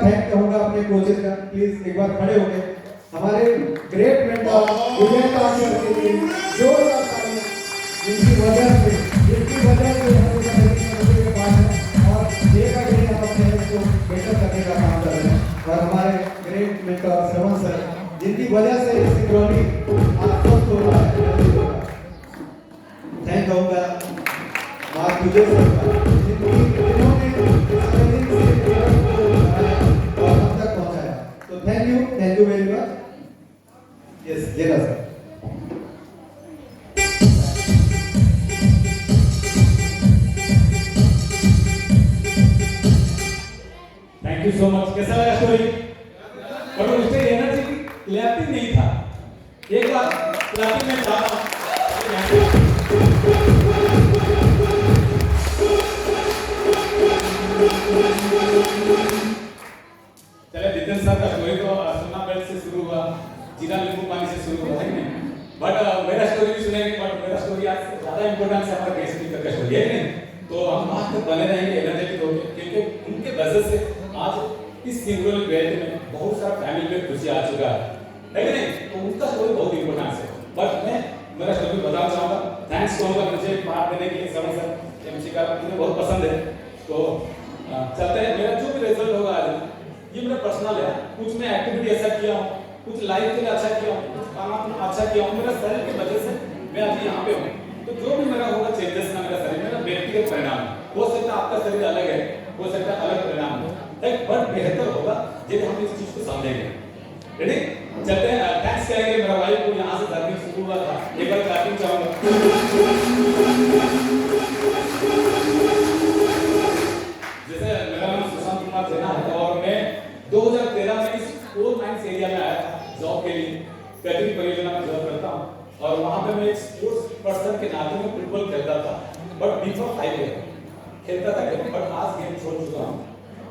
Thank कहूंगा अपने coaches का, प्लीज एक बार खड़े हो गए हमारे ग्रेट मेंटर विजय पाटिल के लिए जोरदार तालियां, जिनकी वजह से हम लोग के पास है और डे का डे हम अपने को बेटर करने का काम कर रहे हैं। और हमारे ग्रेट मेंटर श्रवण सर, जिनकी वजह से सिक्योरिटी आत्मस्थ हो रहा है, थैंक कहूंगा मार्क विजय सर का, जिन्होंने और हम तक पहुंचाया। तो thank you very much. Yes जेला sir. Thank you so much. कैसा लगा स्टोरी? पर उससे एनर्जी क्लैपिंग नहीं था। एक बार क्लैपिंग में था। चले जितन सर का स्टोरी तो सोना बेल्ट से शुरू हुआ, जीरा नींबू पानी से शुरू हुआ, है नहीं? बट मेरा स्टोरी भी सुनेंगे, बट मेरा स्टोरी आज ज्यादा इंपॉर्टेंट है हमारा केस स्पीकर का स्टोरी, है नहीं? तो हम वहां तक बने रहेंगे एनर्जेटिक होकर, क्योंकि उनके वजह से आज इस सिंक्रोनिक वेल्थ में बहुत सारा फैमिली में खुशी आ चुका है कि नहीं? तो उनका स्टोरी बहुत इंपॉर्टेंट है। बट मैं मेरा स्टोरी बताना चाहूंगा। थैंक्स कहूंगा मुझे पार्ट देने के लिए, समय सर एमसी का मुझे बहुत पसंद है। तो चलते हैं। मेरा जो भी रिजल्ट होगा आज, ये मेरा पर्सनल है। कुछ मैं एक्टिविटी ऐसा किया हूँ, कुछ लाइफ के लिए अच्छा किया हूँ, कुछ खाना पीना अच्छा किया हूँ, मेरा शरीर की वजह से मैं आज यहाँ पे हूँ। तो जो भी मेरा होगा चेंजेस ना मेरा शरीर, मेरा व्यक्तिगत परिणाम हो सकता है, आपका शरीर अलग है, हो सकता है अलग परिणाम हो, बट बेहतर होगा जब हम इस चीज को समझेंगे। रेडी? चलते हैं। थैंक्स करेंगे मेरा भाई को, यहाँ से जर्नी शुरू हुआ था। एक बार क्लैपिंग चाहूंगा। जैसे मेरा नाम सुशांत कुमार जेना है और मैं 2013 में इस कोल माइंस एरिया में आया था जॉब के लिए। कैटरिंग परियोजना में जॉब करता हूँ और वहाँ पे मैं एक स्पोर्ट्स पर्सन के नाते में फुटबॉल खेलता था, बट बिफोर 5 ईयर खेलता था गेम, बट आज गेम छोड़ चुका हूँ।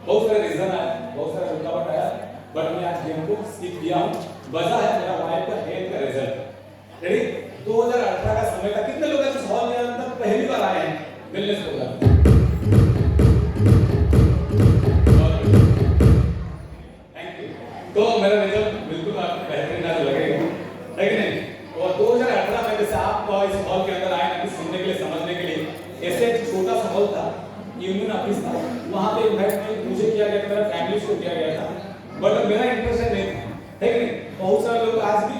बहुत सारे रीजन आए, बहुत सारा रुकावट आया, बट मैं आज गेम को स्किप किया हूँ। वजह है मेरा वाइफ का हेल्थ का रिजल्ट। रेडी? 2018 का समय था। कितने लोग इस हॉल के अंदर पहली बार आए हैं वेलनेस प्रोग्राम? तो मेरा रिजल्ट बिल्कुल आपको बेहतरीन आज लगेगा, है कि नहीं? और 2018 में जैसे आप इस हॉल के अंदर आए ना कुछ सुनने के लिए, समझने के लिए, ऐसे एक छोटा सा हॉल था, यूनियन ऑफिस था, वहां पे इनवाइट मुझे किया गया था, मेरा फैमिली को किया गया था, बट मेरा इंटरेस्ट नहीं था, है कि नहीं? बहुत सारे लोग आज भी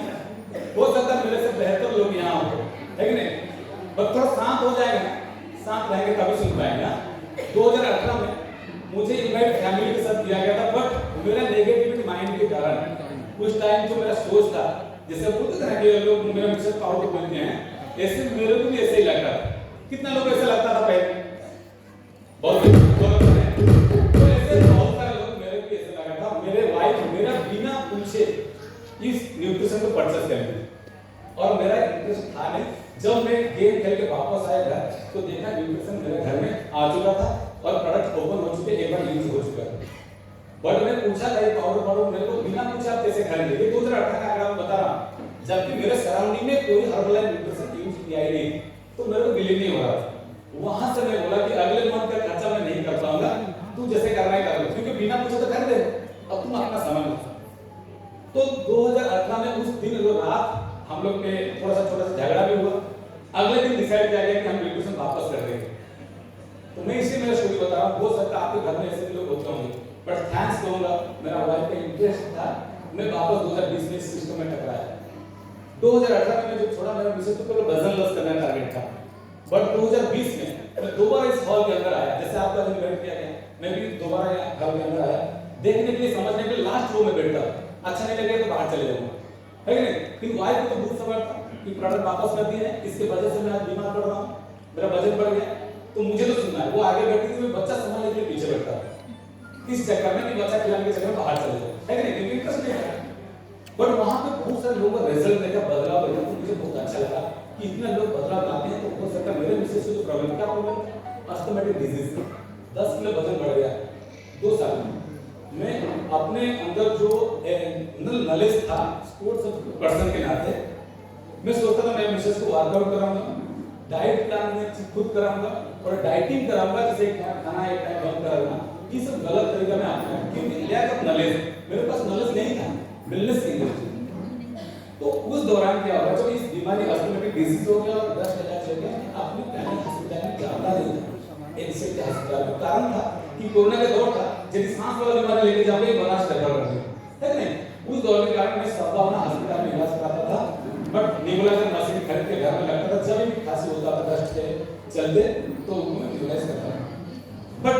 हो सकता है मेरे से बेहतर लोग यहाँ हो, है कि नहीं? बट थोड़ा शांत हो जाएगा, शांत रहेंगे तभी सुन पाएंगे ना। 2018 में मुझे इनवाइट फैमिली के साथ किया गया था, बट मेरा नेगेटिविटी माइंड के कारण कुछ टाइम जो मेरा सोच था, जैसे बोलते थे कि लोग मेरा मिक्सर पावर को बोलते हैं, ऐसे मेरे को भी ऐसे ही लगता था। कितना लोग ऐसे लगता था पहले? बहुत तो ऐसे बहुत सारे लोग मेरे को ऐसे लगा था। मेरे वाइफ मेरा बिना पूछे इस न्यूट्रिशन को परचेस कर ली और मेरा इंटरेस्ट था नहीं। जब मैं गेम खेल के वापस आया घर तो देखा न्यूट्रिशन मेरे घर में आ चुका था और प्रोडक्ट ओपन हो चुके, एक बार यूज हो चुका है। बट मैं पूछा था ये पाउडर मेरे को बिना पूछे आप कैसे खरीदे? ये 2018 का आंकड़ा बता रहा हूं, जबकि मेरे सराउंडिंग में कोई हर्बल न्यूट्रिशन यूज किया ही नहीं, तो मेरे को बिलीव नहीं हो रहा था। वहां से मैं बोला कि अगले मंथ का खर्चा मैं नहीं कर पाऊंगा, तू जैसे करना है कर लो, क्योंकि बिना पूछे तो कर दे, अब तुम अपना समझ लो। तो 2018 में उस दिन रात हम लोग के थोड़ा सा झगड़ा भी हुआ। अगले दिन डिसाइड किया गया कि हम न्यूट्रिशन वापस कर देंगे। तो मैं इसी मेरा स्टोरी बता रहा हूँ। हो सकता है आपके घर में ऐसे भी लोग होते होंगे, बट थैंक्स कहूंगा मेरा वाइफ का इंटरेस्ट था, मैं वापस 2020 में सिस्टम में टकराया। 2018 में जब छोड़ा मेरा विषय तो केवल वजन लॉस करना टारगेट था, बट 2020 में मैं दोबारा इस हॉल के अंदर आया, जैसे आपका जो इवेंट किया गया, मैं भी दोबारा यहाँ हॉल के अंदर आया देखने के लिए, समझने के लिए। लास्ट रो में बैठा, अच्छा नहीं लगे तो बाहर चले जाऊंगा, है कि नहीं? लेकिन वाइफ को तो बहुत समझ था कि प्रोडक्ट वापस कर दिए हैं, इसके वजह से मैं आज बीमार पड़ रहा हूँ, मेरा वजन बढ़ गया, तो मुझे तो सुनना है। वो आगे बैठी थी, मैं बच्चा संभालने के लिए पीछे बैठा इस चक्कर में कि बच्चा खिलाने के चक्कर में बाहर चले जाओ, है कि नहीं? क्योंकि इंटरेस्ट नहीं है। बट वहां पे बहुत सारे लोगों का रिजल्ट देखा, बदलाव देखा, तो मुझे बहुत अच्छा लगा कि इतने लोग बदलाव लाते हैं। तो हो सकता है मेरे मिसेस को जो प्रॉब्लम, क्या प्रॉब्लम था? अस्थमेटिक डिजीज, 10 किलो वजन बढ़ गया 2 साल में। मैं अपने अंदर जो नॉलेज था स्पोर्ट्स पर्सन के नाते, मैं सोचता था मैं मिसेस को वर्कआउट कराऊंगा, डाइट प्लान में खुद कराऊंगा और डाइटिंग कराऊंगा, जैसे खाना एक टाइम बंद कराऊंगा, ये सब गलत तरीका में आपने क्योंकि लैक ऑफ नॉलेज, मेरे पास नॉलेज नहीं था वेलनेस की इंडस्ट्री। तो उस दौरान क्या हुआ, जब इस बीमारी अस्थमेटिक डिजीज हो गया और दस्त अटैक हो गया, आपने पहले हॉस्पिटल में जाना नहीं था। एनसीएल के हॉस्पिटल में कारण था कि कोरोना का दौर था, जब सांस वाला बीमारी लेके जाओगे बर्दाश्त करना पड़ेगा, है नहीं? उस दौर के कारण मैं सद्भावना हॉस्पिटल में इलाज कराता था, बट नेबुलाइजर मशीन खरीद के घर में लगता था, जब भी खांसी होता था दस्त के चलते तो मैं नेबुलाइज करता था। बट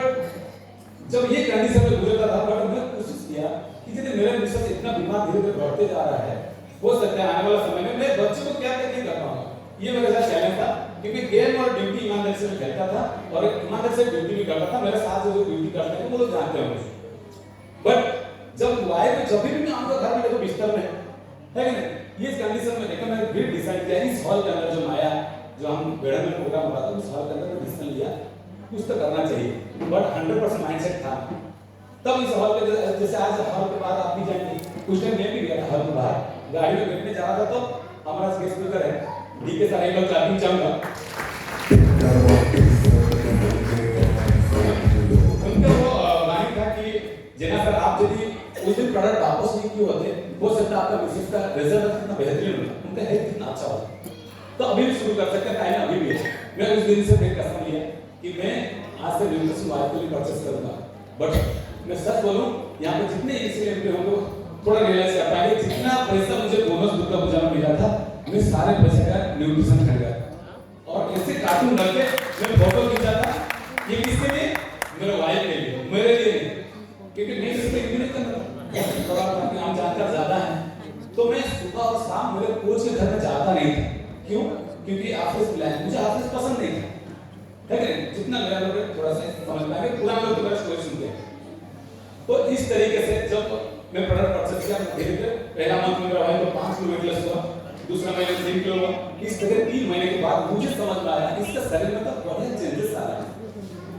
जब ये कंडीशन में गुजरता था, बट मैं कोशिश किया कि यदि मेरा मिसेस इतना बीमार धीरे धीरे बढ़ते जा रहा है, हो सकता है आने वाला समय में मैं बच्चे को क्या नहीं कर पाऊंगा। ये मेरे साथ चैलेंज था, क्योंकि गेम और ड्यूटी ईमानदारी से मैं खेलता था और ईमानदारी से ड्यूटी भी करता था। मेरे साथ जो ड्यूटी करते हैं वो लोग जानते हैं मुझे। बट जब वाइफ जब भी मैं आऊंगा घर में देखो बिस्तर में, है कि नहीं? ये कंडीशन में देखो मैंने फिर डिसाइड किया इस हॉल के अंदर जो माया जो हम बेड़ा में प्रोग्राम हुआ था उस हॉल के अंदर डिसीजन लिया कुछ तो करना चाहिए, बट 100% माइंडसेट था। तब इस हॉल के जैसे आज हॉल के बाहर आप भी जाएंगे, कुछ टाइम मैं भी गया था हॉल के बाहर, गाड़ी में बैठने जा रहा था तो हमारा गेस्ट स्पीकर है डीके साहब, एक बार क्लैपिंग चाहूंगा। उनका वो लाइन था कि जना सर आप यदि उस दिन प्रोडक्ट वापस नहीं किए होते, हो सकता है आपका बिजनेस का रिजल्ट कितना बेहतरीन होता, उनका हेल्थ कितना अच्छा होता। तो अभी भी शुरू कर सकते हैं, टाइम अभी भी है। मैं उस दिन से एक कसम लिया कि मैं आज से न्यूट्रिशन वाइफ के लिए परचेस करूंगा। बट मैं सच बोलूं, यहाँ पे जितने इंसिडेंट पे होंगे थोड़ा रियलाइज कर पाएंगे, जितना पैसा मुझे बोनस दुर्गा पूजा में मिला था, मैं सारे पैसे का न्यूट्रिशन खरीदा और ऐसे कार्टून रख के मैं फोटो खींचा था। ये किसके लिए? मेरे वाइफ के लिए, मेरे लिए नहीं, क्योंकि मैं इसमें इग्नोर करना थोड़ा काम जानकर ज्यादा है, तो मैं सुबह और शाम मेरे कोच के घर में जाता नहीं था। क्यों? क्योंकि ऑफिस प्लान मुझे ऑफिस पसंद नहीं था, है कि नहीं? जितना मेरा लोग थोड़ा सा समझ में आ गया, पुराने लोग तो मेरा स्टोरी सुनते हैं। तो इस तरीके से जब मैं प्रोडक्ट परचेज किया, धीरे धीरे पहला मंथ में मेरा भाई को 5 किलो वेट लॉस हुआ, दूसरा महीने 3 किलो हुआ। इस तरह 3 महीने के बाद मुझे समझ में आया इसका शरीर में तो बढ़िया चेंजेस आ रहा है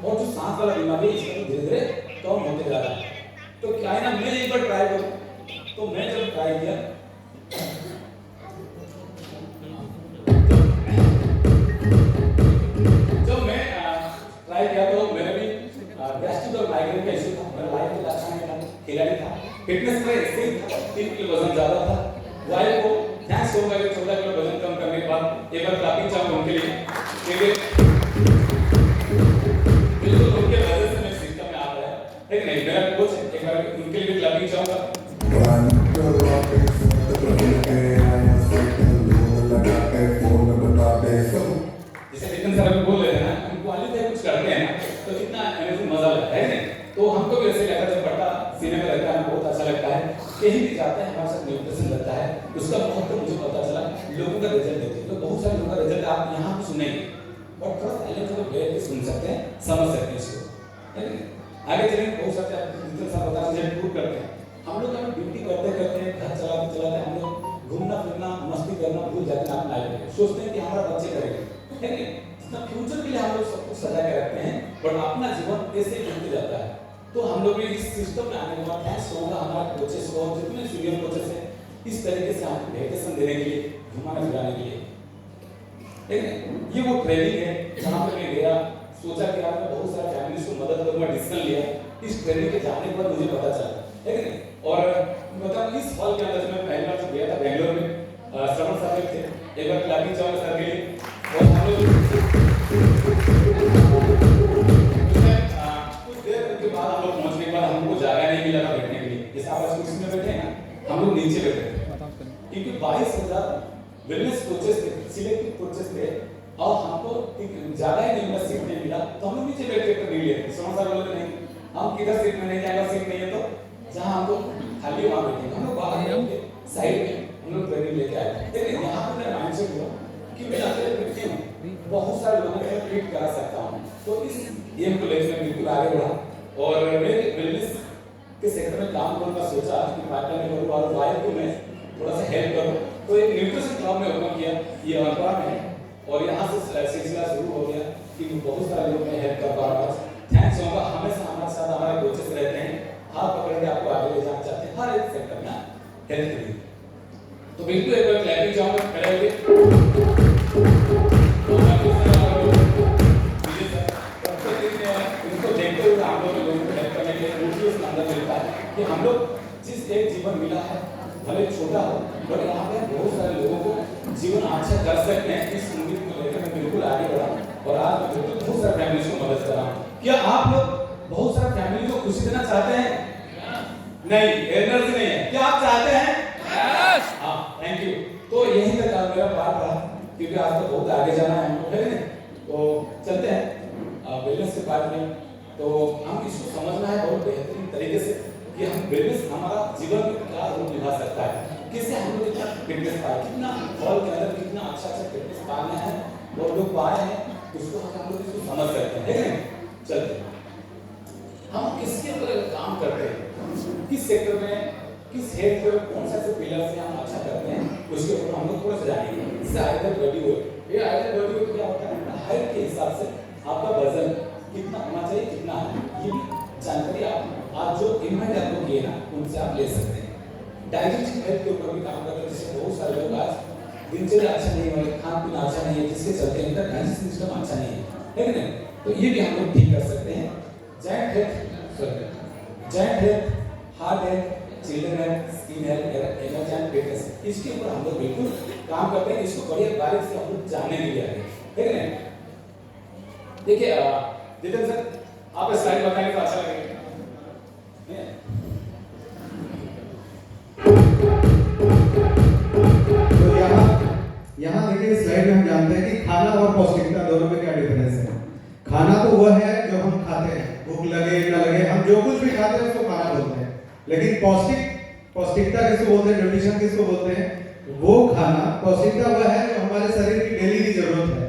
और जो सांस वाला बीमारी है इसका धीरे धीरे कम होते जा रहा है। तो क्या है ना, मैं एक बार ट्राई करूं, तो मैं जब ट्राई किया तो मैंने भी गैस्ट्रिक और माइग्रेन का इशू था, मेरा लाइफ में अच्छा नहीं था, खिलाड़ी था, फिटनेस में ऐसे ही था, 3 किलो वजन ज्यादा था। वाइफ को थैंक्स होगा कि 14 किलो वजन कम करने के बाद एक बार क्लैपिंग चाहूंगा उनके लिए, क्योंकि बिल्कुल उनके वजह से मैं सिस्टम में आ रहा है कि नहीं? मेरा कोच एक बार उनके लिए भी क्लैपिंग चाहूंगा। जैसे कितने सारे लोग बोल रहे हैं ना, हम क्वालिटी कुछ करते हैं ना तो कितना एनर्जी मजा लगता है नहीं? तो हमको भी ऐसे लगता है, जब बट्टा सीने में लगता है बहुत अच्छा लगता है, कहीं भी जाते हैं हमारे साथ न्यूट्रिशन लगता है, उसका बहुत तो मुझे पता चला लोगों का रिजल्ट देते हैं। तो बहुत सारे लोगों का रिजल्ट आप यहाँ पे सुनेंगे और थोड़ा पहले तो बैठ के सुन सकते हैं, समझ सकते हैं इसको, है नहीं? आगे चलेंगे, बहुत सारे जितने साल बता रिजल्ट प्रूव करते हैं। हम लोग हम ड्यूटी करते करते घर चलाते चलाते हम लोग घूमना फिरना मस्ती करना भूल जाते हैं अपना लाइफ में, सोचते हैं कि हमारा बच्चे करेंगे, है नहीं? इतना फ्यूचर के लिए हम लोग सब कुछ सजा के रखते हैं, बट अपना जीवन ऐसे ही बीतते जाता है। तो हम लोग भी इस सिस्टम में आने के बाद थैंक्स होगा हमारे कोचेस को, जितने सीनियर कोचेस हैं, इस तरीके से हमको वेकेशन देने के लिए, घुमाने फिराने के लिए, ठीक है? ये वो ट्रेनिंग है जहाँ पे मैं गया, सोचा कि यार मैं बहुत सारे फैमिलीज को मदद करूंगा, डिसीजन लिया। इस ट्रेनिंग के जाने के बाद मुझे पता चला, है कि नहीं? और मतलब इस हॉल के अंदर मैं पहली बार जब गया था बेंगलोर में, श्रवण सर थे, एक बार क्लैपिंग चाहूंगा सर के लिए। और हम लोग कुछ देर के बाद हम लोग पहुंचने के बाद हमको जगह नहीं मिला था बैठने के लिए, जैसे आप कुर्सी में बैठे हैं ना, हम लोग नीचे बैठे थे, क्योंकि 22,000 वेलनेस कोचेस थे, सिलेक्टिव कोचेस थे और हमको ज्यादा ही नहीं मिला, सीट नहीं मिला, तो हम लोग नीचे बैठ के कर लिए। श्रवण सर बोले नहीं, हम किधर सीट में नहीं जाएगा, सीट नहीं है तो जहां हमको खाली वहां बैठेंगे। हम लोग बाहर के साइड में हम लोग ट्रेनिंग लेके आए थे। लेकिन यहाँ पे मेरा माइंडसेट हुआ कि मैं अकेले व्यक्ति हूँ, बहुत सारे लोगों को ट्रीट करा सकता हूँ, तो इस एम को लेकर मैं बिल्कुल आगे बढ़ा और मैं वेलनेस के सेक्टर में काम करने का सोचा कि पार्टनर में करूँ और वाइफ को मैं थोड़ा सा हेल्प करूँ। तो एक न्यूट्रिशन क्लब में ओपन किया, ये अनपढ़ है और यहाँ से सिलसिला शुरू हो गया कि बहुत सारे लोग मैं हेल्प कर पा रहा हूँ। थैंक्स होगा, हमेशा हमारे साथ हमारे कोचेस रहते हैं, हाथ पकड़ के आपको आगे ले जाना चाहते हैं हर एक सेक्टर में हेल्थ के लिए। तो बिल्कुल एक बार क्लैपिंग चाहूंगा, खड़े होके इनको देखते हुए आप लोगों को हेल्प करने कि हम लोग जिस एक जीवन मिला है भले छोटा हो, बट यहाँ पे बहुत सारे लोगों को जीवन अच्छा कर सकते हैं। इस उम्मीद को लेकर मैं बिल्कुल आगे बढ़ा और आज मैं बिल्कुल बहुत सारे फैमिली को मदद कर रहा हूँ। क्या आप लोग बहुत सारे फैमिली को खुशी देना चाहते हैं? नहीं, एनर्जी नहीं है। क्या आप चाहते हैं? यस। हाँ, थैंक यू। तो यही तक मेरा बात रहा, क्योंकि आज तो बहुत आगे जाना है हमको, है ना? तो चलते हैं बिजनेस के पार्ट में। तो हम इसको समझना है बहुत बेहतरीन तरीके से कि हम बिजनेस हमारा जीवन में क्या रोल निभा सकता है, किससे हम लोग इतना फिटनेस पाए, कितना हॉल के अंदर कितना अच्छा फिटनेस पाना है और लोग पाए हैं, उसको हम लोग इसको समझ सकते हैं, है ना? चलते हैं। हम किसके ऊपर काम करते हैं, किस सेक्टर में, किस हेड पे, कौन सा से पिलर से हम अच्छा करते हैं, उसके ऊपर हम लोग थोड़ा सा जानेंगे। इससे आइडल बॉडी हो, ये आइडल बॉडी हो क्या होता है, हाइट के हिसाब से आपका वजन कितना होना चाहिए, कितना है, ये भी जानकारी आप जो इन्वेंट आपको किए ना उनसे आप ले सकते हैं। डाइजेस्टिव हेल्थ के ऊपर भी काम करते हैं, जिससे बहुत सारे लोग आज दिनचर्या अच्छा नहीं है, खान पीना अच्छा नहीं है, जिसके चलते इनका डाइजेस्टिव सिस्टम अच्छा नहीं है कि नहीं? तो ये भी हम लोग ठीक कर सकते हैं। Joint health, heart health, children health, skin health, energy and fitness, इसके ऊपर हम लोग बिल्कुल काम करते हैं। इसको बढ़िया बारीक से हम लोग जानने के लिए आगे, ठीक है ना? देखिए जितेंद्र सर, आप स्लाइड बताएंगे तो अच्छा लगेगा। तो यहाँ देखिए स्लाइड में हम जानते हैं कि खाना और पौष्टिकता दोनों में क्या डिफरेंस है। खाना तो वह है जो हम खाते हैं, भूख लगे न लगे, हम जो कुछ भी खाते हैं उसको खाना बोलते हैं। लेकिन पौष्टिकता किसको बोलते हैं, न्यूट्रिशन किसको बोलते हैं? वो खाना, पौष्टिकता वह है जो हमारे शरीर की डेली की जरूरत है।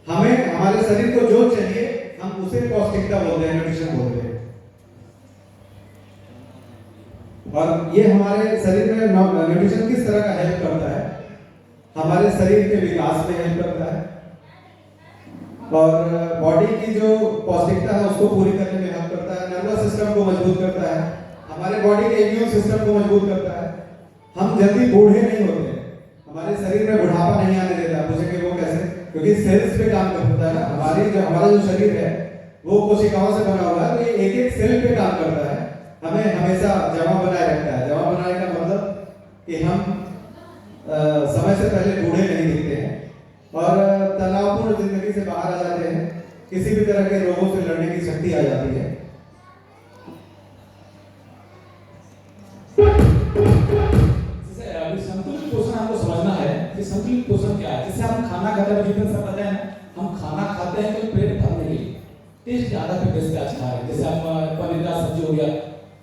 हमें हमारे शरीर को जो चाहिए हम उसे पौष्टिकता बोलते हैं, न्यूट्रिशन बोलते हैं। और ये हमारे शरीर में न्यूट्रिशन किस तरह का हेल्प करता है, हमारे शरीर के विकास में हेल्प करता है और बॉडी की जो पौष्टिकता है उसको पूरी करने में हेल्प करता है, नर्वस सिस्टम को मजबूत करता है, हमारे बॉडी के इम्यून सिस्टम को मजबूत करता है। हम जल्दी बूढ़े नहीं होते, हमारे शरीर में बुढ़ापा नहीं आने देता। पूछेंगे वो कैसे? क्योंकि सेल्स पे काम करता है ना। हमारा जो शरीर है वो कोशिकाओं से बना हुआ है, तो ये एक एक सेल पे काम करता है, हमें हमेशा जमा बनाए रखता है। जमा बनाने का मतलब कि हम समय से पहले बूढ़े नहीं दिखते हैं और तनावपूर्ण जिंदगी से बाहर आ जाते हैं, किसी भी तरह के रोगों से लड़ने की शक्ति आ जाती है। संतुलित पोषण हमको समझना है कि संतुलित पोषण क्या है। जैसे हम खाना खाते हैं, जितना सब पता है ना, हम खाना खाते हैं तो पेट भरने के लिए, टेस्ट ज्यादा पे टेस्ट आज खा रहे हैं। जैसे हम पनीर का सब्जी हो गया,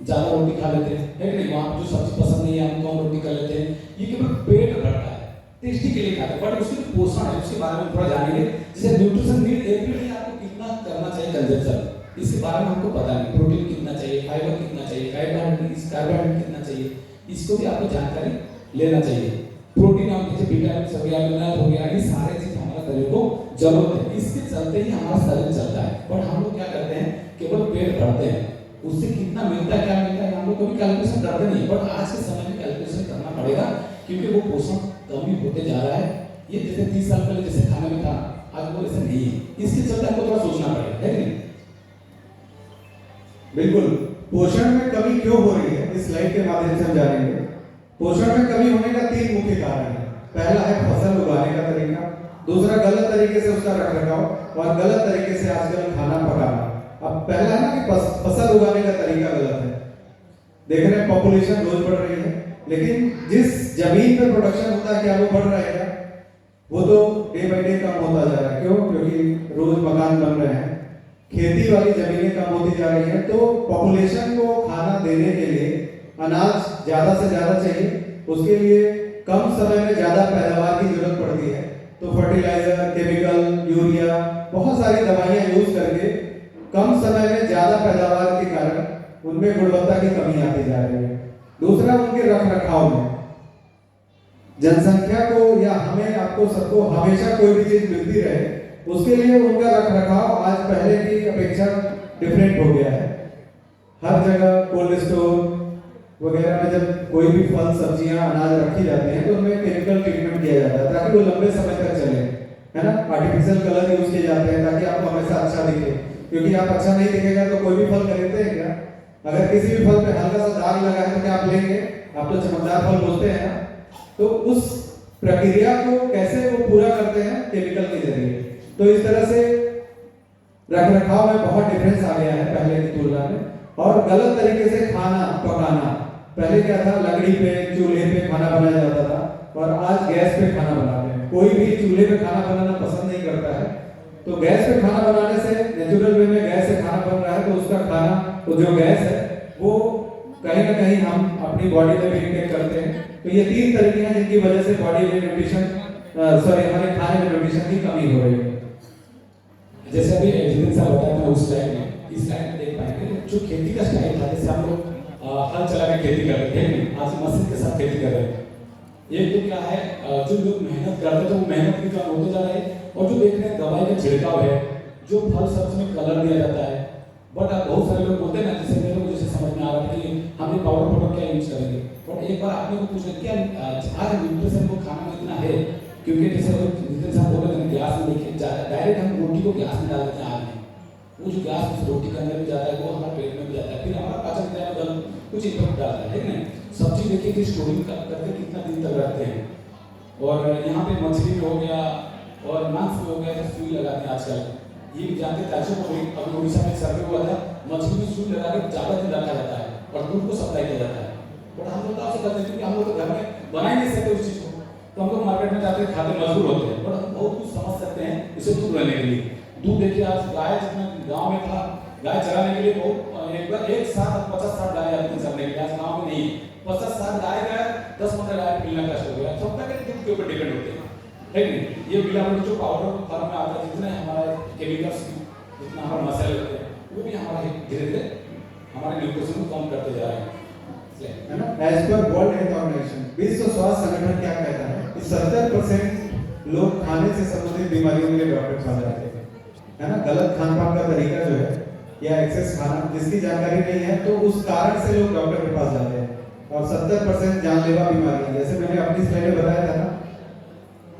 ज्यादा रोटी खा लेते हैं, है कि नहीं? वहाँ जो सब्जी पसंद नहीं है हम कम रोटी कर लेते हैं, ये केवल पेट भरता है, टेस्टी के लिए खाते हैं। बट उसके पोषण है, उसके बारे में थोड़ा जानेंगे। जैसे न्यूट्रिशन नीड एवरी डे आपको कितना करना चाहिए कंजप्शन, इसके बारे में हमको पता नहीं। प्रोटीन कितना चाहिए, फाइबर कितना चाहिए, कार्बोहाइड्रेट कितना चाहिए, इसको भी आपको जानकारी लेना चाहिए। प्रोटीन हम जैसे विटामिन हो गया, मिनरल हो गया, ये सारे चीज हमारे शरीर को जरूरत है, इसके चलते ही हमारा शरीर चलता है। बट हम लोग क्या करते हैं, केवल पेट भरते हैं, उससे कितना मिलता है, क्या मिलता है, हम लोग कभी कैलकुलेशन करते नहीं। बट आज के समय में कैलकुलेशन करना पड़ेगा, क्योंकि वो पोषण कमी होते जा रहा है। ये जैसे 30 साल पहले जैसे खाने में था, आज वो ऐसे नहीं है। इसके चलते हमको थोड़ा सोचना पड़ेगा, है कि नहीं? बिल्कुल। पोषण में कमी क्यों हो रही है, इस स्लाइड के माध्यम से हम जानेंगे। पोषण में कमी होने का 3 मुख्य कारण है। पहला है फसल उगाने का तरीका, दूसरा गलत तरीके से उसका रखरखाव और गलत तरीके से आजकल खाना पकाना। अब पहला है ना कि फसल उगाने का तरीका गलत है। देख रहे हैं पॉपुलेशन रोज बढ़ रही है, लेकिन जिस जमीन पे प्रोडक्शन होता है क्या वो बढ़ रहा है क्या? वो तो डे बाय डे कम होता जा रहा है। क्यों? क्योंकि रोज मकान बन रहे हैं, खेती वाली जमीनें कम होती जा रही हैं। तो पॉपुलेशन को खाना देने के लिए अनाज ज्यादा से ज्यादा चाहिए, उसके लिए कम समय में ज्यादा पैदावार की जरूरत पड़ती है। तो फर्टिलाइजर, केमिकल, यूरिया, बहुत सारी दवाइयां यूज करके कम समय में ज्यादा पैदावार के कारण उनमें गुणवत्ता की कमी आती जा रही है। दूसरा, उनके रखरखाव में जनसंख्या को या हमें आपको सबको हमेशा कोई भी चीज मिलती रहे, उसके लिए उनका रखरखाव आज पहले की अपेक्षा डिफरेंट हो गया है। हर जगह कोल्ड स्टोर वगैरह में जब कोई भी फल, सब्जियां, अनाज रखी जाती हैं तो उनमें केमिकल ट्रीटमेंट किया जाता है ताकि वो लंबे समय तक चले, है ना? आर्टिफिशियल कलर यूज किए जाते हैं ताकि आपको हमेशा अच्छा दिखे, क्योंकि आप अच्छा नहीं दिखेगा तो कोई भी फल खरीदते हैं क्या? अगर किसी भी फल पे हल्का सा दाग लगा है तो क्या आप लेंगे? आप तो चमकदार फल बोलते हैं ना। तो उस प्रक्रिया को कैसे वो पूरा करते हैं? केमिकल के जरिए। तो इस तरह से रख रखाव में बहुत डिफरेंस आ गया है पहले की तुलना में। और गलत तरीके से खाना पकाना, पहले क्या था, लकड़ी पे चूल्हे पे खाना बनाया जाता था और आज गैस पे खाना बनाते हैं। कोई भी चूल्हे पे खाना बनाना पसंद नहीं करता है, तो गैस पे खाना बनाने से नेचुरल वे में गैस से खाना बन रहा है, तो उसका खाना, तो जो गैस है वो कहीं ना कहीं हम अपनी बॉडी में भी इंटेक करते हैं। तो ये 3 तरीके हैं जिनकी वजह से बॉडी में न्यूट्रिशन हमारे खाने में न्यूट्रिशन की कमी हो रही है। जैसे अभी जितिन साहब बताया था उस स्लाइड में, इस स्लाइड में देख पाएंगे जो खेती का स्टाइल था, जैसे हम लोग हल चला के खेती कर रहे थे, आज मशीन के साथ खेती कर रहे हैं। ये तो क्या है, जो लोग मेहनत करते थे वो मेहनत भी कम होते जा रहे हैं, और जो देख रहे हैं दवाई का छिड़काव है, जो फल सब्जी में कलर दिया जाता है। बट अब बहुत सारे लोग बोलते हैं ना, जैसे मेरे को जैसे समझ में आ रहा है कि हम ये पाउडर प्रोडक्ट क्या यूज करेंगे, बट एक बार आपने को पूछा क्या आज न्यूट्रिशन को खाने में इतना है, क्योंकि जैसे जितने साहब बोल रहे थे गैस में देखिए डायरेक्ट हम रोटी को गैस में डाल देते हैं आग में, वो जो गैस उस रोटी के अंदर भी जाता है, वो हमारे पेट में भी जाता है, फिर हमारा पाचन क्रिया में कुछ इफेक्ट डालता है ना। सब्जी देखिए कि स्टोरिंग करके कितना दिन तक रखते हैं। और यहाँ पे मछली में हो गया और मांस में हो गया, तो सुई लगाते हैं आजकल, ये भी जानते थे। अभी उड़ीसा में सर्वे हुआ था, मछली में सुई लगा के ज़्यादा दिन रखा जाता है और दूध को सप्लाई किया जाता है। बट हम लोग आपसे करते हैं क्योंकि हम लोग तो घर में बना ही नहीं सकते उस चीज़ को, तो हम लोग मार्केट में जाते हैं, खाते मजबूर होते हैं। बट हम बहुत कुछ समझ सकते हैं इसे दूर रहने के लिए। दूध देखिए आज गाय जितना गाँव में था, गाय चराने के लिए बहुत एक साथ 50-60 गाय आती थी चरने के लिए, आज गाँव में नहीं, 50-60 गाय गए, 10-15 गाय मिलना कष्ट हो गया। सबका के दूध के ऊपर डिपेंड होते हैं, है कि नहीं। ये मिलावट जो पाउडर फॉर्म में आता है, जितने हमारे केमिकल्स, जितना हमारे मसाले होते हैं, वो भी हमारे धीरे धीरे हमारे न्यूट्रिशन को कम करते जा रहे हैं, है ना। As per world health organisation, विश्व स्वास्थ्य संगठन क्या कहता है कि 70% लोग खाने से संबंधित बीमारियों के लिए डॉक्टर के पास जाते हैं, है ना। गलत खान पान का तरीका जो है या एक्सेस खाना, जिसकी जानकारी नहीं है, तो उस कारण से लोग डॉक्टर के पास जाते हैं। और 70% जानलेवा बीमारियां, जैसे मैंने अपनी स्लाइड में बताया था ना,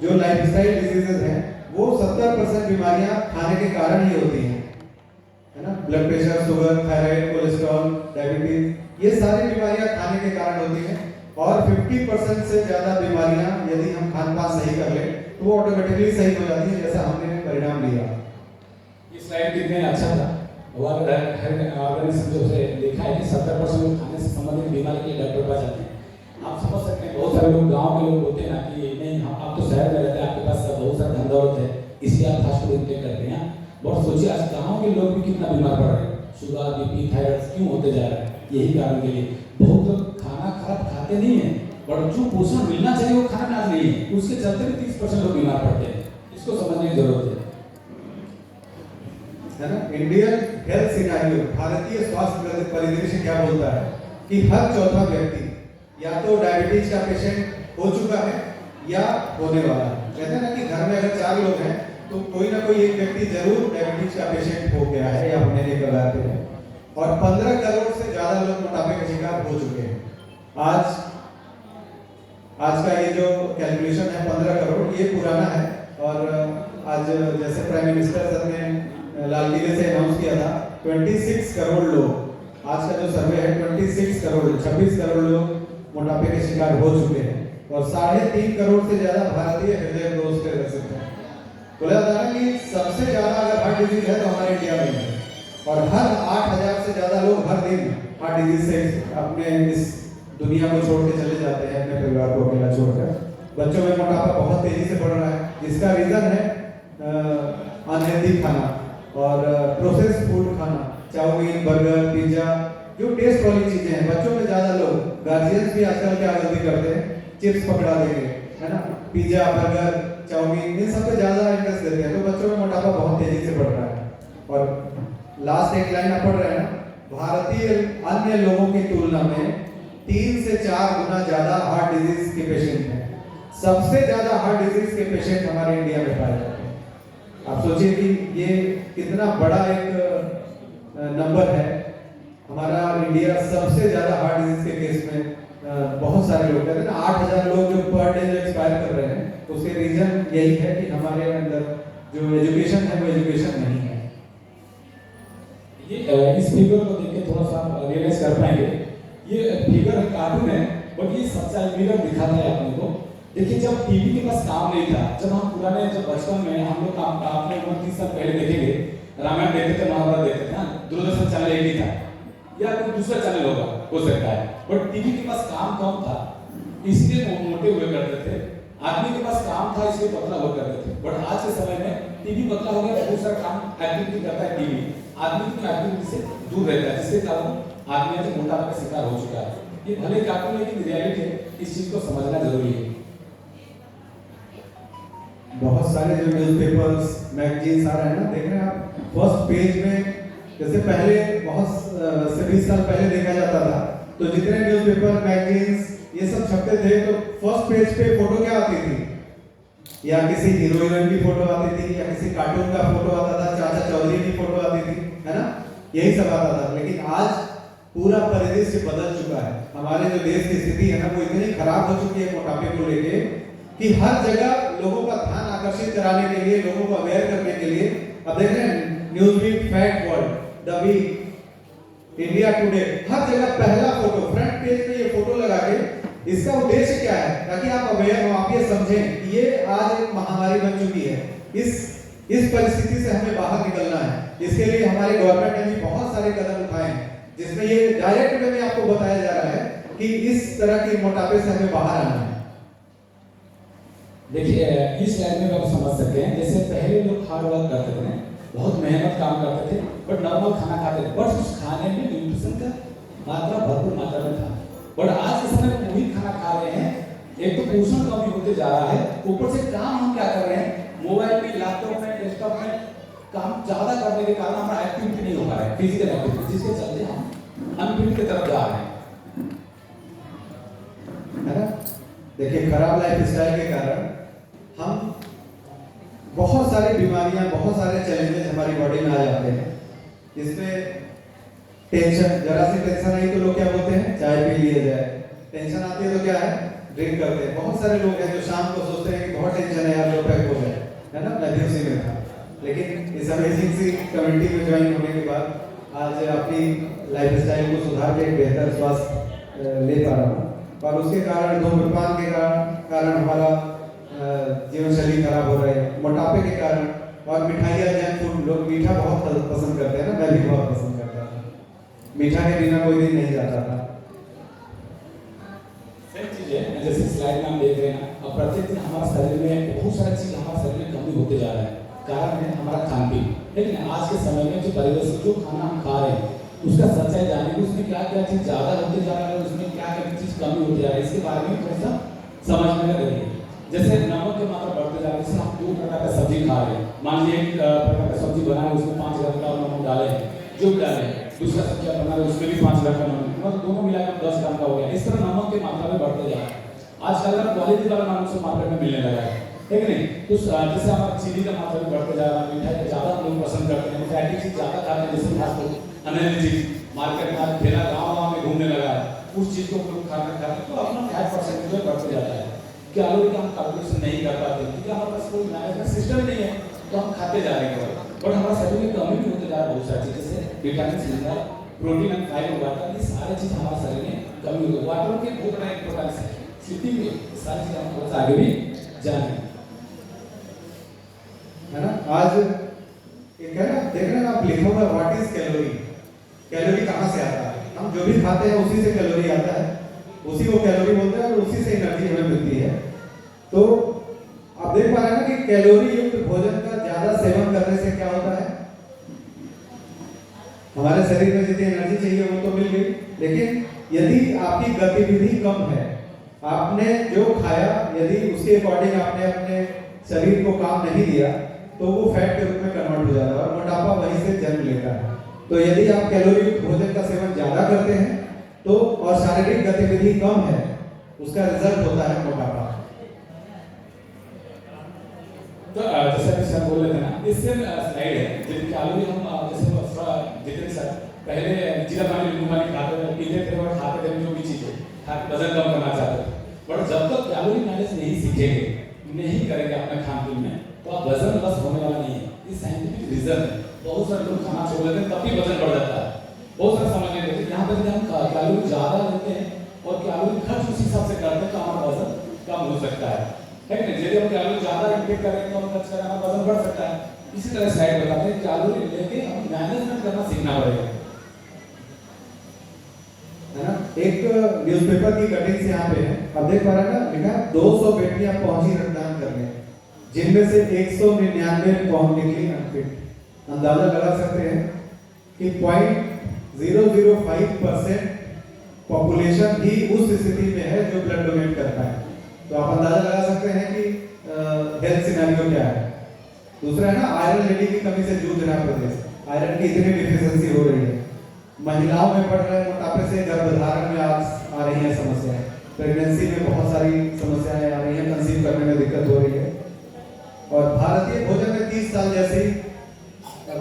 जो लाइफस्टाइल डिजीजेज हैं, वो 70% बीमारियां खाने के कारण ही होती हैं, है ना। Blood pressure, sugar, thyroid, cholesterol, diabetes, ये सारी बीमारियां खाने के कारण होती हैं। और 50% से ज्यादा बीमारियां यदि हम खान पान सही कर लें तो वो ऑटोमेटिकली सही हो जाती है, जैसा हमने परिणाम लिया। ये स्लाइड कितने अच्छा था। और ऑर्गेनाइजेशन से देखा है कि 70% लोग खाने से संबंधित बीमारी के लिए डॉक्टर के पास जाते हैं। आप समझ सकते हैं, बहुत सारे लोग गांव के लोग होते हैं ना कि नहीं हम आप तो शहर में रहते हैं, आपके पास बहुत सारा धन दौलत है, इसलिए आप फास्ट फूड इंटेक करते हैं। बहुत सोचिए आज गाँव के लोग भी कितना बीमार पड़ रहे हैं, शुगर, बीपी, थायराइड क्यों होते जा रहा है, यही कारण के लिए। बहुत लोग खाना खराब खाते नहीं है, और जो पोषण मिलना चाहिए वो खाना आज नहीं है, उसके चलते भी 30% लोग बीमार पड़ते हैं। इसको समझने की जरूरत है ना। इंडियन हेल्थ सिनेरियो, भारतीय स्वास्थ्य परिदृश्य क्या बोलता है कि हर चौथा व्यक्ति या तो डायबिटीज का पेशेंट हो चुका है या होने वाला है। कहते हैं ना कि घर में अगर 4 लोग हैं तो कोई ना कोई एक व्यक्ति जरूर डायबिटीज का पेशेंट हो गया है या होने के कगार पे है। और 15 करोड़ से ज्यादा लोग मोटापे का शिकार हो चुके हैं। आज का ये जो कैलकुलेशन है 15 करोड़, ये पुराना है। और आज जैसे प्राइम मिनिस्टर सर ने लाल किले से अनाउंस किया था, 26 करोड़ लोग, आज का जो सर्वे है 26 करोड़, 26 करोड़ लोग मोटापे के शिकार हो चुके हैं। और 3.5 करोड़ से ज्यादा भारतीय हृदय रोग से ग्रसित हैं। बोला जाता है कि सबसे ज्यादा अगर हार्ट डिजीज है तो हमारे इंडिया में है। और हर 8,000 से ज्यादा लोग हर दिन हार्ट डिजीज से अपने इस दुनिया को छोड़ के चले जाते हैं, अपने परिवार को अकेला छोड़कर। बच्चों में मोटापा बहुत तेजी से बढ़ रहा है, जिसका रीजन है अनहेल्दी खाना और प्रोसेस्ड फूड खाना, चाउमीन, बर्गर, पिज्जा, जो टेस्ट वाली चीजें हैं। बच्चों में ज्यादा लोग, गार्जियंस भी आजकल क्या गलती करते हैं, चिप्स पकड़ा देंगे, है ना, पिज्जा, बर्गर, चाउमीन, इन सब पे ज्यादा इंटरेस्ट देते हैं, तो बच्चों में मोटापा बहुत तेजी से बढ़ रहा है। और लास्ट एक लाइन आप पढ़ रहे हैं ना, भारतीय अन्य लोगों की तुलना में 3 से 4 गुना ज्यादा हार्ट डिजीज के पेशेंट हैं। सबसे ज्यादा हार्ट डिजीज के पेशेंट हमारे इंडिया में पाए जाते हैं। आप सोचिए कि ये कितना बड़ा एक नंबर है। हमारा इंडिया सबसे ज्यादा हार्ट डिजीज के केस में बहुत सारे लोग कहते हैं ना, 8,000 लोग जो पर डे जो एक्सपायर कर रहे हैं, उसके रीजन यही है कि हमारे अंदर जो एजुकेशन है वो एजुकेशन नहीं है। ये इस फिगर को देख के थोड़ा सा रियलाइज कर पाएंगे। ये फिगर कार्टून है बट ये सच्चाई मिरर दिखाता है अपने को। देखिए जब टीवी के पास काम नहीं था, जब हम पुराने जब बचपन में हम लोग आपने 29 साल पहले देखेंगे, रामायण देखते थे, महाभारत देखते थे, दूरदर्शन चैनल एक ही था या कोई दूसरा चैनल होगा हो सकता है, बट टीवी के पास काम कम था इसलिए मोटे हुए करते थे। आदमी के पास काम था इसलिए पतला हुआ करते थे। बट आज के समय में टीवी पतला हो गया, बहुत सारा काम एक्टिविटी करता है टीवी, आदमी की एक्टिविटी से दूर रहता है, जिसके कारण आदमी आज मोटापे का शिकार हो चुका है। ये भले कार्टून लेकिन रियलिटी है, इस चीज को समझना जरूरी है। बहुत सारे जो न्यूज़पेपर्स मैगजीन्स आ रहे हैं ना, देख रहे हैं आप फर्स्ट पेज में, जैसे पहले बहुत से 20 साल पहले देखा जाता था तो जितने न्यूज़पेपर मैगजीन्स ये सब छपते थे तो फर्स्ट पेज पे फोटो क्या आती थी, या किसी हीरो हीरोइन की फोटो आती थी, या किसी कार्टून का फोटो आता था, चाचा चौधरी की फोटो आती थी, है ना, यही सब आता था। लेकिन आज पूरा परिदृश्य बदल चुका है। हमारे जो देश की स्थिति है ना वो इतनी खराब हो चुकी है मोटापे को लेके कि हर जगह लोगों का ध्यान आकर्षित कराने के लिए, लोगों को अवेयर करने के लिए, अब देख रहे हैं Newsweek, fact world, the week, India today, हर जगह पहला फोटो फ्रंट पेज पे ये फोटो लगा के, इसका उद्देश्य क्या है, ताकि आप अवेयर हो, आप ये समझें कि ये आज एक महामारी बन चुकी है। इस परिस्थिति से हमें बाहर निकलना है। इसके लिए हमारे गवर्नमेंट ने भी बहुत सारे कदम उठाए हैं, जिसमें ये डायरेक्ट वे में आपको बताया जा रहा है कि इस तरह के मोटापे से हमें बाहर आना है। देखिए इस लाइन में आप समझ सकते हैं, जैसे पहले लोग हार्ड वर्क करते थे, बहुत मेहनत काम करते थे, बट नॉर्मल खाना खाते थे, बट उस खाने में न्यूट्रिशन का मात्रा भरपूर मात्रा में था। बट आज के समय में वही खाना खा रहे हैं, एक तो पोषण कमी होते जा रहा है, ऊपर से काम हम क्या कर रहे हैं, मोबाइल में, लैपटॉप में, डेस्कटॉप में काम ज्यादा करने के कारण हमारा एक्टिविटी नहीं हो पा रहा है, फिजिकल एक्टिविटी, जिसके चलते हम अनफिट की तरफ जा रहे हैं, है ना। देखिए खराब लाइफ स्टाइल के कारण हम बहुत सारी बीमारियां, बहुत सारे चैलेंजेस हमारी बॉडी में आ जाते हैं। इसमें टेंशन, जरा सी टेंशन आई तो लोग क्या बोलते हैं, चाय पी लिया जाए। टेंशन आती है तो क्या है, ड्रिंक करते हैं। बहुत सारे लोग हैं जो शाम को सोचते हैं कि बहुत टेंशन है यार, लो पैक हो जाए, है ना। मैं भी उसी में था, लेकिन इस अमेजिंग सी कम्युनिटी में ज्वाइन होने के बाद आज अपनी लाइफ स्टाइल को सुधार के बेहतर स्वास्थ्य ले पा रहा हूँ। और उसके कारण धूम्रपान के कारण हमारा जीवन शैली खराब हो रही है, मोटापे के कारण, और मिठाइयाँ, जंक फूड, लोग मीठा बहुत पसंद करते हैं ना, मैं भी बहुत पसंद करता था, मीठा के बिना कोई दिन नहीं जाता था। सही चीज है, जैसे स्लाइड में हम देख रहे हैं, अब प्रत्येक दिन हमारे शरीर में बहुत सारी चीज हमारे शरीर में कमी होते जा रहा है, कारण है हमारा खान पीन। लेकिन आज के समय में जो परिवेश, जो खाना हम खा रहे हैं उसका सच्चाई जाने की, उसमें क्या क्या चीज ज्यादा होते जा रहा है, उसमें क्या क्या चीज कमी होती जा रही है, इसके बारे में थोड़ा सा समझने का जरूरी है। जैसे नमक की मात्रा बढ़ते जा रही है, जैसे हम 2 प्रकार का सब्जी खा रहे हैं, मान लीजिए एक प्रकार का सब्जी बना है, उसमें 5 ग्राम का नमक डाले हैं, जो भी डाले, दूसरा सब्जी बना है उसमें भी 5 ग्राम का नमक, मतलब दोनों मिलाकर 10 ग्राम का हो गया। इस तरह नमक की मात्रा में बढ़ते जा रहा है। आजकल क्वालिटी वाला नमक से मात्रा में मिलने लगा है कि नहीं। तो जैसे हमारा चीनी का मात्रा भी बढ़ते जा रहा है, मिठाई का ज्यादा लोग पसंद करते हैं, फैटी चीज ज्यादा खाते हैं, जैसे फास्ट फूड, अनहेल्दी चीज मार्केट में ठेला गाँव में घूमने लगा है, उस चीज को लोग खाते तो अपना फैट परसेंटेज बढ़ते जाता है। कैलोरी का हम कैलकुलेशन नहीं कर पाते क्योंकि हमारे पास कोई मैनेजमेंट सिस्टम नहीं है, तो हम खाते जा रहे हैं, बट हमारा शरीर में कमी भी होते जा रहा है। बहुत सारी चीजें, जैसे vitamin, mineral, protein and fibre, water, ये सारी चीज हमारे शरीर में कमी होती है। वाटर के बहुत बड़ा एक प्रकार से स्लीपिंग में सारी चीजें हम थोड़ा सा आगे भी जाने, है ना। आज एक है ना, देख रहे हैं आप, लिखा हुआ व्हाट इज कैलोरी, कैलोरी कहाँ से आता है, हम जो भी खाते हैं उसी से कैलोरी आता है, उसी को कैलोरी बोलते हैं और उसी से एनर्जी हमें मिलती है। तो आप देख पा रहे हैं ना कि कैलोरी युक्त भोजन का ज्यादा सेवन करने से क्या होता है, हमारे शरीर में जितनी एनर्जी चाहिए वो तो मिल गई, लेकिन यदि आपकी गतिविधि कम है, आपने जो खाया यदि उसके अकॉर्डिंग आपने अपने शरीर को काम नहीं दिया, तो वो फैट के रूप में कन्वर्ट हो जाता है और मोटापा वहीं से जन्म लेता है। तो यदि आप कैलोरी युक्त भोजन का सेवन ज्यादा करते हैं तो, और शारीरिक गतिविधि कम है, उसका रिजल्ट होता है मोटापा। तो जैसे कि सर बोल रहे थे ना, इससे स्लाइड है जिनकी कैलोरी हम जैसे जितने सर पहले जीरा पानी, नींबू पानी खाते थे, पीते थे और खाते थे, जो भी चीजें वजन कम करना चाहते थे, बट जब तक कैलोरी मैनेज नहीं सीखेंगे, नहीं करेंगे अपने खान पीन में, तो आप वजन बस होने वाला नहीं है। ये साइंटिफिक रीजन है, बहुत सारे लोग खाना छोड़ देते हैं तब भी वजन बढ़ जाता है, बहुत सारे समझ नहीं यहाँ पर हम कैलोरी ज़्यादा लेते हैं और कैलोरी खर्च उस हिसाब से करते हैं तो हमारा वजन कम हो सकता है कि नहीं? यदि हम कैलोरी ज़्यादा इंटेक करेंगे तो हम खर्च करें हमारा वजन बढ़ सकता है। इसी तरह स्लाइड बताते हैं कैलोरी लेके हम मैनेजमेंट करना सीखना पड़ेगा, है ना। एक न्यूज़पेपर की कटिंग से यहाँ पे है, अब देख पा रहे हैं ना, लिखा है 200 बेटियां पहुंची रक्तदान करने, जिनमें से 199 पहुंच निकली अनफिट। अंदाजा लगा सकते हैं कि 0.005% पॉपुलेशन ही उस स्थिति में है जो ब्लड डोनेट करता है। तो आप अंदाजा लगा सकते हैं कि हेल्थ सिनेरियो क्या है। दूसरा है ना, आयरन लेडी की कमी से जूझ रहा प्रदेश, आयरन की इतनी डिफिशियंसी हो रही है, महिलाओं में बढ़ रहे मोटापे से गर्भधारण में आ रही है समस्याएं, प्रेगनेंसी में बहुत सारी समस्याएं आ रही हैं, कंसीव करने में दिक्कत हो रही है, और भारतीय भोजन में 30 साल जैसी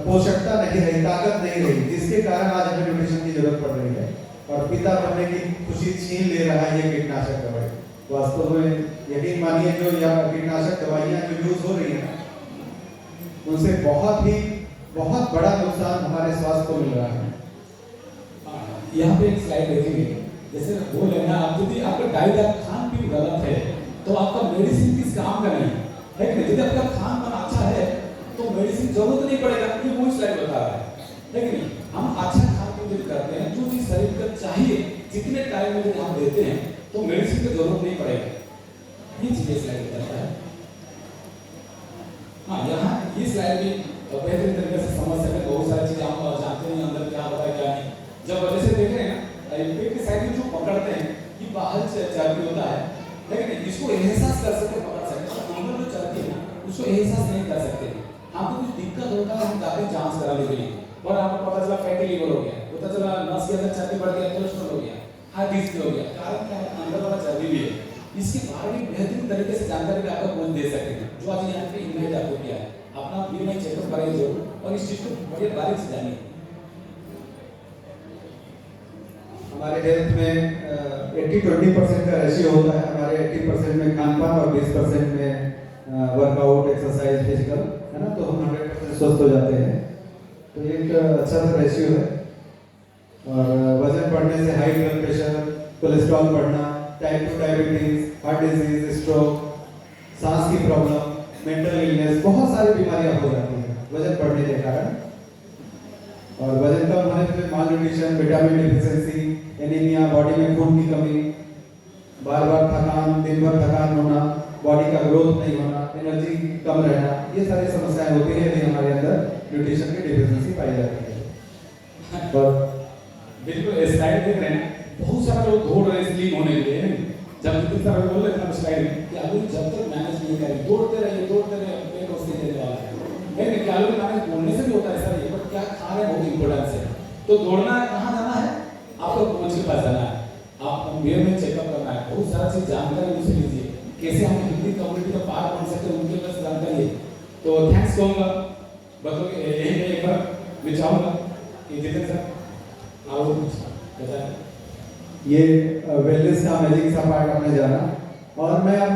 पोषकता नहीं रही, ताकत नहीं रही, जिसके कारण आज हमें न्यूट्रिशन की जरूरत पड़ रही है और पिता बनने की खुशी छीन ले रहा है ये कीटनाशक दवाई। वास्तव में यकीन मानिए जो यह कीटनाशक दवाइयाँ जो यूज हो रही है उनसे बहुत बड़ा नुकसान हमारे स्वास्थ्य को मिल रहा है। यहाँ पे एक स्लाइड देखेंगे, जैसे वो लेना आप यदि आपका डाइट या खान पीन गलत है तो आपका मेडिसिन किस काम का नहीं है कि नहीं? यदि आपका खान पान अच्छा है तो मेडिसिन जरूरत नहीं पड़ेगा, ये वो स्लाइड बता रहा है कि नहीं? हम अच्छा खान पीन करते हैं, जो चीज शरीर को चाहिए जितने टाइम में यदि हम देते हैं तो मेडिसिन की जरूरत नहीं पड़ेगा, ये चीजें स्लाइड बताता है। हाँ, यहाँ ये स्लाइड भी बेहतरीन तरीके से समझ सके, बहुत सारी चीजें हम जानते नहीं अंदर क्या होता है क्या नहीं। जब जैसे देख रहे हैं ना, पेट के साइड में जो पकड़ते हैं ये बाहर से चर्बी होता है, लेकिन इसको एहसास कर सकते, पकड़ सकते, और अंदर जो चर्बी है ना उसको एहसास नहीं कर सकते। आपको कुछ दिक्कत होता है हम जाते हैं जांच कराने के लिए और आपको पता चला फैटी लीवर हो गया, पता चला नस के अंदर चर्बी बढ़ गया, कोलेस्ट्रॉल हो गया, हार्ट डिजीज हो गया, कारण क्या है? अंदर वाला चर्बी भी है। इसके बारे में बेहतरीन तरीके से जानकारी भी आपको खोज दे सकते हैं, जो आज यहाँ पे इन्वाइट आपको किया है। अपना भी में चेकअप करें जरूर और इस चीज को बड़े बारीक से जानिए। हमारे हेल्थ में 80-20% का रेशियो होता है, हमारे 80% में खान पान और 20% में वर्कआउट, एक्सरसाइज, फिजिकल, है ना, तो हम 100% स्वस्थ हो जाते हैं। तो ये एक अच्छा सा रेशियो है। और वजन बढ़ने से हाई ब्लड प्रेशर, कोलेस्ट्रॉल बढ़ना, type 2 diabetes, heart disease, stroke, सांस की प्रॉब्लम, मेंटल इलनेस, बहुत सारी बीमारियां हो जाती हैं वजन बढ़ने के कारण। और वजन कम होने पे malnutrition, vitamin deficiency, anaemia, body में खून की कमी, बार-बार थकान, दिन भर थकान होना, बॉडी का ग्रोथ नहीं होना, एनर्जी कम रहना, ये सारी समस्याएं होती हैं यदि हमारे अंदर न्यूट्रिशन की डिफिशिएंसी पाई जाती है। और बिल्कुल स्लाइड देख रहे हैं, बहुत सारे लोग दौड़ रहे हैं स्लिम होने के लिए, जब जितने सारे बोल रहे थे ना स्लाइड में कि अभी जब तक मैनेज नहीं करें, दौड़ते रहिए पेट उससे देने वाला है, लेकिन कैलोरी मैनेज बोलने से भी होता है सर, ये पर क्या खा रहे हैं बहुत इंपॉर्टेंस है। तो दौड़ना है, कहाँ जाना है? आपको कोच के पास जाना है, आप बेर में चेकअप करना है, बहुत सारा चीज जानकारी उनसे लीजिए, कैसे हम हिंदी कम्युनिटी का पार्ट बन सकते हैं उनके पास जानकारी है। तो थैंक्स कहूँगा बच्चों के यही मैं एक बार मैं चाहूँगा कि जितने सर और कुछ बताएं। ये वेलनेस का अमेजिंग सा पार्ट आपने जाना, और मैं अब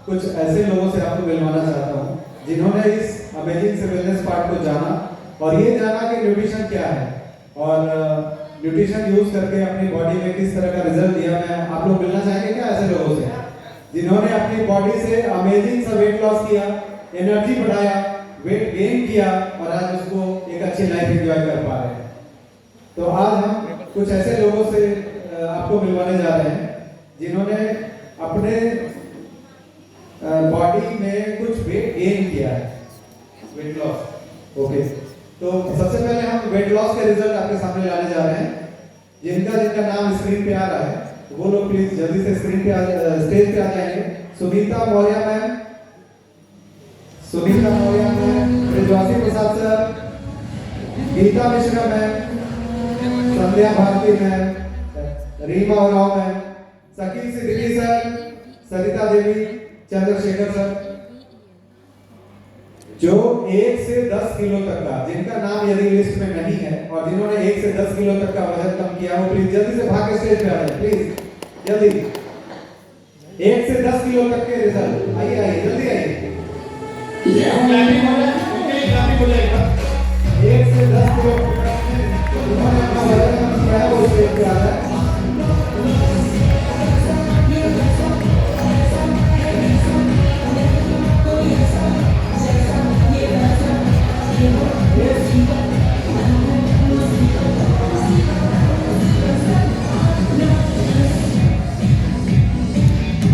कुछ ऐसे लोगों से आपको मिलवाना चाहता हूँ जिन्होंने इस अमेजिंग से वेलनेस पार्ट को जाना और ये जाना कि न्यूट्रिशन क्या है और न्यूट्रिशन यूज करके अपनी बॉडी में किस तरह का रिजल्ट दिया। मैं आप लोग मिलना चाहेंगे क्या ऐसे लोगों से जिन्होंने अपनी बॉडी से अमेजिंग सा वेट लॉस किया, एनर्जी बढ़ाया, वेट गेन किया और आज उसको एक अच्छी लाइफ एंजॉय कर पा रहे हैं। तो आज हम कुछ ऐसे लोगों से आपको मिलवाने जा रहे हैं जिन्होंने अपने बॉडी में कुछ वेट गेन किया है, वेट लॉस। ओके, तो सबसे पहले हम वेट लॉस के रिजल्ट आपके सामने लाने जा रहे हैं। जिनका नाम स्क्रीन पे आ रहा है वो लोग प्लीज जल्दी से स्क्रीन पे स्टेज पे आ जाएंगे। Sunita Maurya ma'am, Sunita Maurya ma'am, Brijwasi Prasad sir, Geeta Mishra ma'am, Sandhya Bharti ma'am, Reema Rao ma'am, Shakeel Siddiqui sir, Sarita Devi, Chandrashekhar sir, जो 1 से 10 किलो तक का, जिनका नाम यदि लिस्ट में नहीं है और जिन्होंने 1 से 10 किलो तक का वजन कम किया वो प्लीज जल्दी से भाग के स्टेज पे आ जाए, प्लीज जल्दी। 1 से 10 किलो तक के रिजल्ट, आइए जल्दी आइए। 1 से 10 किलो उन्होंने अपना वजन कम किया है, वो स्टेज पे आ रहा है।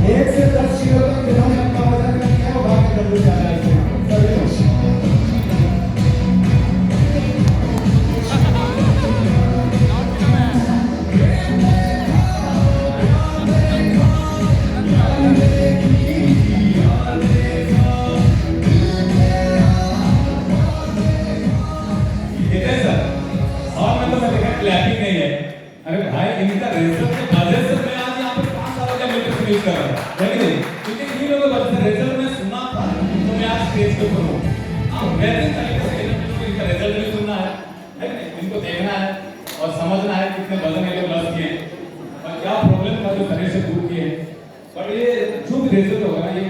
एक से 10 किलो तक जिन्होंने अपना वजन कम किया है, वो भाग के जल्दी जा रहा है इसमें। सभी लोग। कितने सर? और मैं तो देखा क्लैपिंग नहीं है। अरे भाई इनका रिजल्ट के वजह से मैं आज यहाँ पे 5 सालों के मेरे से यूज कर रहा हूँ, है कि नहीं? क्योंकि इन लोगों के वजह से रिजल्ट मैं सुना था, तो मैं आज स्टेज पे ऊपर हूँ। हाँ, बेहतरीन तरीके से इनका रिजल्ट भी सुनना है कि नहीं? इनको देखना है और समझना है कितने वजन ये लोग लॉस किए और क्या प्रॉब्लम था जो शरीर से दूर किए। बट ये जो भी रिजल्ट होगा ना, ये